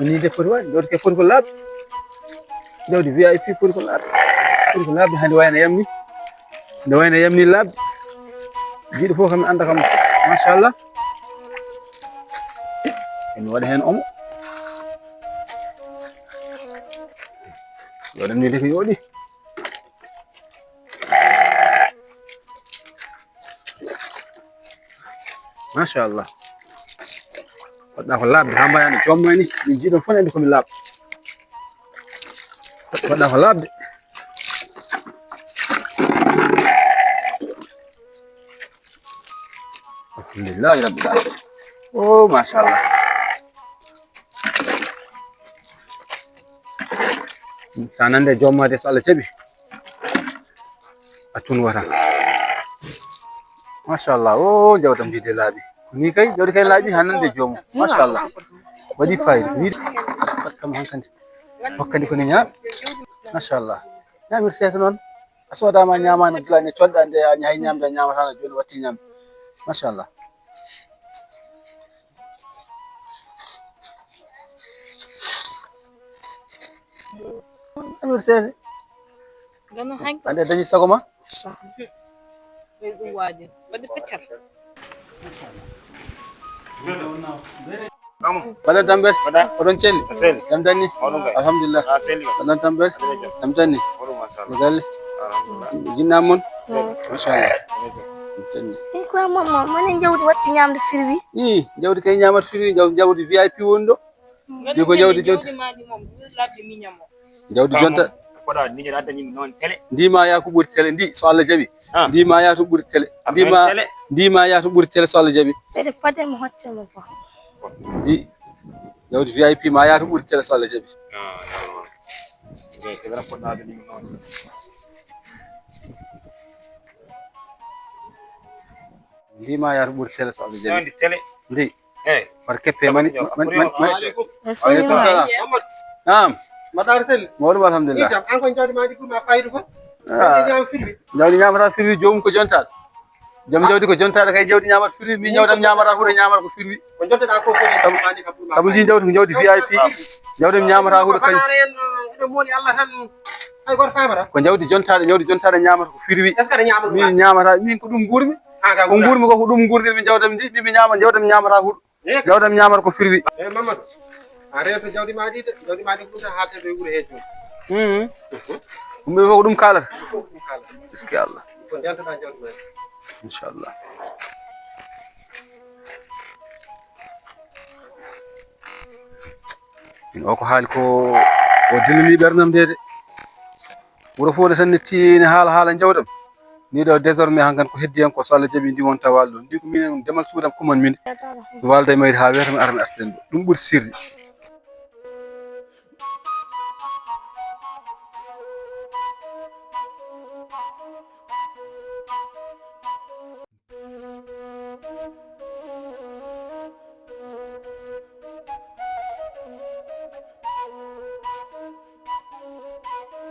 Ini de furwa dor ke furko lab dawdi VIP furko lab hande wayna yamni lab jiiɗo fof kam anda kam machallah en waɗa hen omo waɗanni de ko yoɗi machallah waɗɗa ko labde ha mbayano jommani min jiiɗon fof andi komi laaɓ waɗɗa ko labde alhamdulillahi rabbil alamin o machallah sa nande jommade so Allah jaaɓi attun wata machallah o jawtam jide laaɓi ni kay jawdi kay laaɓi ha nande jomum machallah waɗi fayida wi wat kam hankandi hokkandi koni ñaam machallah ñamir seeso noon a sodama ñamano dilani coɗɗa nde a hay ñamde a ñamatano joni watti ñam machallah ñamir seese ande dañi sago ma baɗa tamber oɗon celli jam tanni alhamdulillah baɗon tamber jam tanni no galle jinnama moon machallah jam tanni ko mamma manen jawdi watti ñamde firwi i jawdi kay ñamat firwi jawdi VIP woni ɗo di ko jawdi jawdi jonta ndima ya ko ɓuri télé ndi so Allah jaaɓi ndima ya to ɓuri télé ndima ya to ɓuri télé so Allah jaaɓi ede pade mo hoccemo fo ndi jawdi VIP ma ya to ɓuri télé so Allah jaaɓi ndima ya to ɓuri télé so Allah jaaɓi ndi par keppe mani naam Matar Sel mawɗum alhamdulillah an ko jawdi ma di ko ma faydu ko jawdi ñamata firwi jomum ko jontaɗo joom jawdi ko jontaɗo kay jawdi ñamata firwi min ñawdam ñamata huuɗo ñamata ko firwi ko jottata ko sabu ndi jawdi ko jawdi VIP jawdam ñamata huuɗo kañ ɗo moni Allah tan ay goto famata ko jawdi jontaɗo ñamata ko firwi est ce que ñamata min ñamata min ko ɗum guurmi ko guurmi ko ɗum guurdirmi jawdam ndi mimi ñama jawdam ñamata huuɗo jawdam ñamata ko firwi e Mamadou a reeto jawdi ma ɗi ko ɗum tan haalde e wuuro he joni ɗum ɓe fof ko ɗum kalata biski Allah ko dentoɗa jawdi ma inchallah min o ko haali ko o dilani ɓerdam de wuro fof de tan netti ne haala jawdam ni ɗo désormais hankan ko heddi hen ko so Allah jaaɓi ndi wonta walɗo ndi ko minen demal suudam kuman min mi walda e mayri ha wiyata mi ara mi artiren ɗo ɗum ɓuuri sirde